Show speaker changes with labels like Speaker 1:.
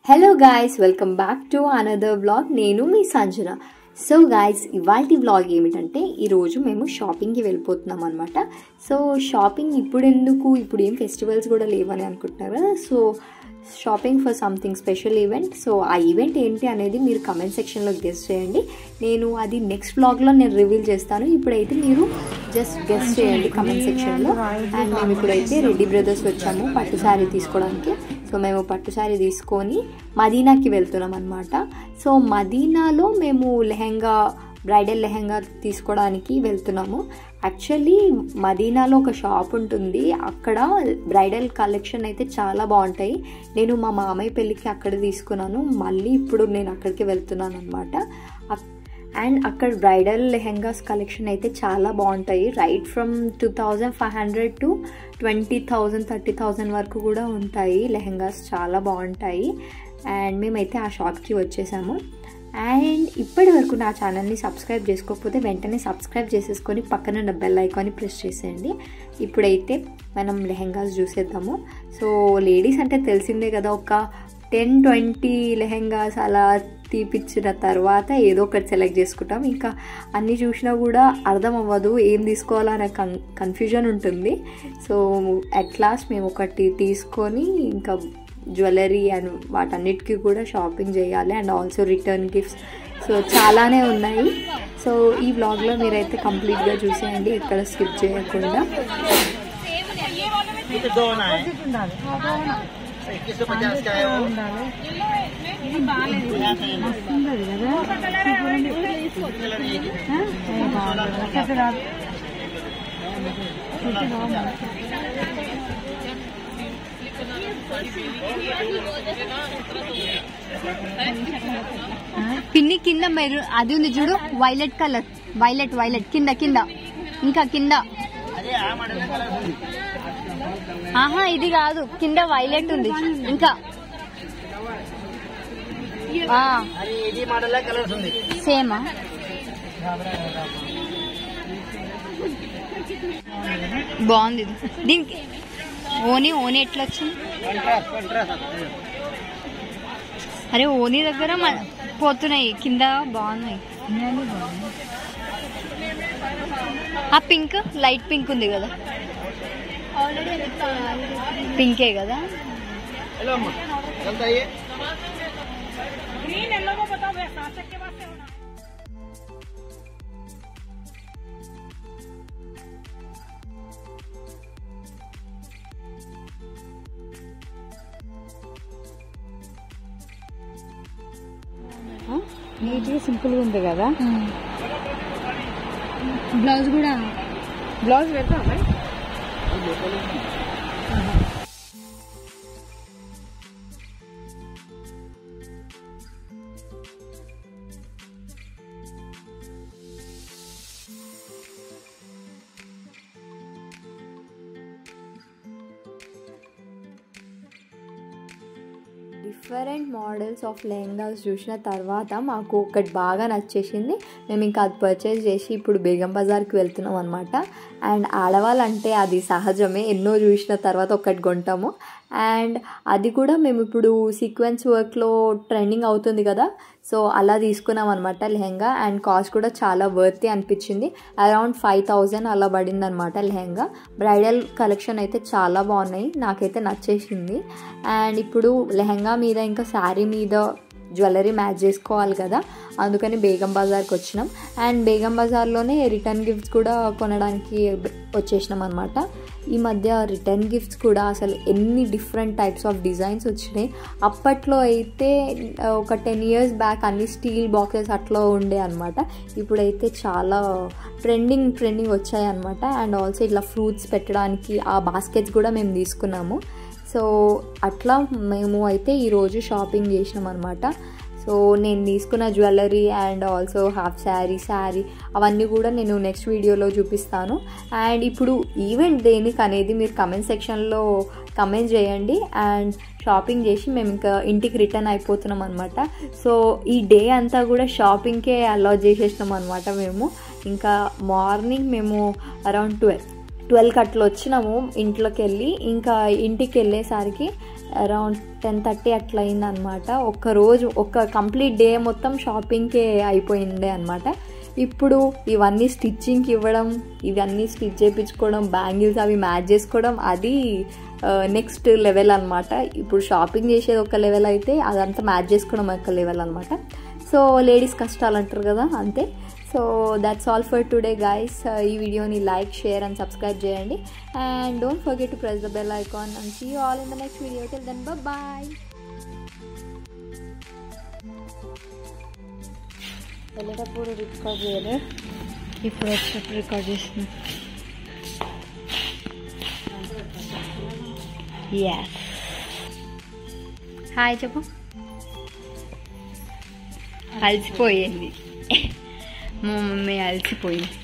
Speaker 1: Hello guys, welcome back to another vlog. నేను మీ Sanjana. So guys, ఇవాల్టి vlog ఏమిటంటే ఈరోజు మేము షాపింగ్కి వెళ్ళిపోతున్నాం అనమాట. సో షాపింగ్ ఇప్పుడు ఏం ఫెస్టివల్స్ కూడా లేవని అనుకుంటున్నారు కదా. So shopping for something special event. So ఆ ఈవెంట్ ఏంటి అనేది మీరు కమెంట్ సెక్షన్లో గెస్ట్ చేయండి. నేను అది నెక్స్ట్ వ్లాగ్లో నేను రివీల్ చేస్తాను. ఇప్పుడైతే మీరు జస్ట్ గెస్ట్ చేయండి కమెంట్ సెక్షన్లో. అండ్ మేము ఇప్పుడైతే రెడ్డి బ్రదర్స్ వచ్చాము పట్టు శారీ తీసుకోవడానికి. సో మేము పట్టు శారీ తీసుకొని మదీనాకి వెళ్తున్నాం అనమాట. సో మదీనాలో మేము బ్రైడల్ లెహెంగా తీసుకోవడానికి వెళ్తున్నాము. యాక్చువల్లీ మదీనాలో ఒక షాప్ ఉంటుంది, అక్కడ బ్రైడల్ కలెక్షన్ అయితే చాలా బాగుంటాయి. నేను మా మామయ్య పెళ్ళికి అక్కడ తీసుకున్నాను, మళ్ళీ ఇప్పుడు నేను అక్కడికి వెళ్తున్నాను అనమాట. అండ్ అక్కడ బ్రైడల్ లెహెంగాస్ కలెక్షన్ అయితే చాలా బాగుంటాయి. రైట్ ఫ్రమ్ 2500 to 20,000 30,000 వరకు కూడా ఉంటాయి లెహెంగాస్, చాలా బాగుంటాయి. అండ్ మేమైతే ఆ షాప్కి వచ్చేసాము. అండ్ ఇప్పటి వరకు నా ఛానల్ని సబ్స్క్రైబ్ చేసుకోకపోతే వెంటనే సబ్స్క్రైబ్ చేసేసుకొని పక్కన ఉన్న బెల్ ఐకాన్ని ప్రెస్ చేసేయండి. ఇప్పుడైతే మనం లెహెంగాస్ చూసేద్దాము. సో లేడీస్ అంటే తెలిసిందే కదా, ఒక 10-20 లెహెంగాస్ అలా తీపిచ్చిన తర్వాత ఏదో ఒకటి సెలెక్ట్ చేసుకుంటాం. ఇంకా అన్నీ చూసినా కూడా అర్థం అవ్వదు, ఏం తీసుకోవాలనే కన్ఫ్యూజన్ ఉంటుంది. సో అట్ లాస్ట్ మేము ఒకటి తీసుకొని ఇంకా జ్యువెలరీ అండ్ వాటన్నిటికీ కూడా షాపింగ్ చేయాలి. And also return gifts, so చాలానే ఉన్నాయి. సో ఈ వ్లాగ్లో మీరైతే కంప్లీట్గా చూసేయండి, ఎక్కడ స్కిప్ చేయకుండా.
Speaker 2: పిన్ని కింద మెరు అది ఉంది చూడు, వైలెట్ కలర్, వైలెట్ కింద ఇంకా కింద. ఆహా ఇది కాదు, కింద వైలెట్ ఉంది ఇంకా. సేమా? బాగుంది. దీనికి ఓనీ ఎట్లా వచ్చింది? అరే ఓనీ దగ్గర పోతున్నాయి, కింద బాగున్నాయి. ఆ పింక్, లైట్ పింక్ ఉంది కదా, పింకే కదా.
Speaker 3: నీట్గా సింపుల్గా ఉంది కదా.
Speaker 2: బ్లౌజ్ కూడా,
Speaker 3: బ్లౌజ్ పెడతామా?
Speaker 1: డిఫరెంట్ మోడల్స్ ఆఫ్ లెహంగాస్ చూసిన తర్వాత మాకు ఒకటి బాగా నచ్చేసింది. మేము ఇంకా అది పర్చేస్ చేసి ఇప్పుడు బేగం బజార్కి వెళ్తున్నాం అనమాట. అండ్ ఆడవాళ్ళంటే అది సహజమే, ఎన్నో చూసిన తర్వాత ఒకటి కొంటాము. అండ్ అది కూడా మేము ఇప్పుడు సీక్వెన్స్ వర్క్లో ట్రెండింగ్ అవుతుంది కదా, సో అలా తీసుకున్నాం అనమాట లెహంగా. అండ్ కాస్ట్ కూడా చాలా వర్తీ అనిపించింది, అరౌండ్ 5,000 అలా పడింది అనమాట లెహంగా. బ్రైడల్ కలెక్షన్ అయితే చాలా బాగున్నాయి, నాకైతే నచ్చేసింది. అండ్ ఇప్పుడు లెహంగా మీద ఇంకా శారీ మీద జ్యువెలరీ మ్యాచ్ చేసుకోవాలి కదా, అందుకని బేగం బజార్కి వచ్చినాం. అండ్ బేగం బజార్లోనే రిటర్న్ గిఫ్ట్స్ కూడా కొనడానికి వచ్చేసినాం అనమాట. ఈ మధ్య రిటర్న్ గిఫ్ట్స్ కూడా అసలు ఎన్ని డిఫరెంట్ టైప్స్ ఆఫ్ డిజైన్స్ వచ్చినాయి. అప్పట్లో అయితే ఒక 10 years బ్యాక్ అన్ని స్టీల్ బాక్సెస్ అట్లా ఉండే అనమాట, ఇప్పుడైతే చాలా ట్రెండింగ్ వచ్చాయి అనమాట. అండ్ ఆల్సో ఇట్లా ఫ్రూట్స్ పెట్టడానికి ఆ బాస్కెట్స్ కూడా మేము తీసుకున్నాము. సో అట్లా మేము అయితే ఈరోజు షాపింగ్ చేసినాం అనమాట. సో నేను తీసుకున్న jewellery and also half sari అవన్నీ కూడా నేను నెక్స్ట్ వీడియోలో చూపిస్తాను. అండ్ ఇప్పుడు ఈవెంట్ దేనికి అనేది మీరు కమెంట్ సెక్షన్లో కమెంట్ చేయండి. అండ్ షాపింగ్ చేసి మేము ఇంకా ఇంటికి రిటర్న్ అయిపోతున్నాం అనమాట. సో ఈ డే అంతా కూడా షాపింగ్కే అలౌట్ చేసేసినాం అనమాట. మేము ఇంకా మార్నింగ్ మేము అరౌండ్ 12 12కి అట్లా వచ్చినాము ఇంట్లోకి వెళ్ళి. ఇంకా ఇంటికి వెళ్ళేసరికి అరౌండ్ 10:30 అట్లా అయిందనమాట. ఒక కంప్లీట్ డే మొత్తం షాపింగ్కే అయిపోయింది అనమాట. ఇప్పుడు ఇవన్నీ స్టిచ్చింగ్కి ఇవ్వడం, ఇవన్నీ స్టిచ్ చేయించుకోవడం, బ్యాంగిల్స్ అవి మ్యాచ్ చేసుకోవడం, అది నెక్స్ట్ లెవెల్ అనమాట. ఇప్పుడు షాపింగ్ చేసేది ఒక లెవెల్ అయితే అదంతా మ్యాచ్ చేసుకోవడం ఒక లెవెల్ అనమాట. సో లేడీస్ కష్టాలు అంటారు కదా, అంతే. So that's all for today guys. ఈ వీడియోని లైక్, షేర్ అండ్ సబ్స్క్రైబ్ చేయండి. And don't forget to press the bell icon and see you all in the next video. Till then bye. వెళ్ళేటప్పుడు record చేయలే, ఇప్పుడు వచ్చేటప్పుడు రికార్డ్ చేస్తున్నా. Hi చెప్పు. అలసిపోయింది మా మమ్మీ, అలసిపోయింది.